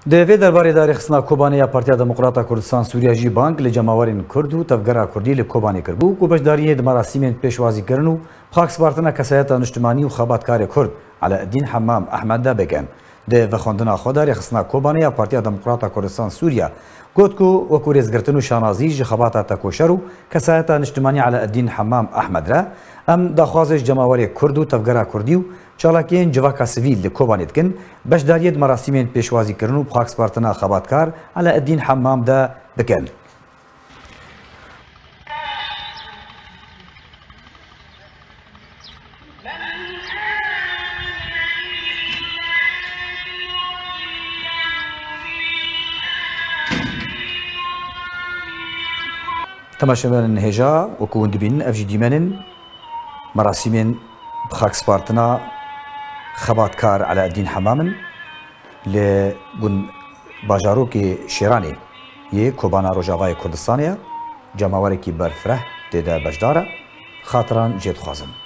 دوی درباره دارخصنا کوبانی پارتیا دموکراتا کردستان سوریه جی بانک لجماورین کرد و تفگرا کردی لکوبانی کربو کو بشداری مراسم پیشوازی کردن خاکس بارتنا کسایت اجتماعی و خباتکار کرد علی الدین حمام احمد دا بگن ده وخوندنا خود دارخصنا کوبانی پارتیا دموکراتا کردستان سوریه گوت کو وکو رزگرتن و شانازی ج خباتا تکوشر و کسایت اجتماعی علی الدین حمام احمد را ام داخوازش جماوری کرد و تفگرا کردی و چالاکین جواکا سویل لکوبانیت کن بشداریت مراسم پیشوازی کردن و خاکس بارتنا خباتکار علی الدین حمام دا بکن. تماشاً هجا وكون دبين أفجي ديمانن مراسمين بخاكس بارتنا خباتكار على الدين حمامن لبن باجاروكي شيراني يه كوبانا روجاواي كردستانيا جماوركي برفره تدا بجدارة خاطران جيد خوازن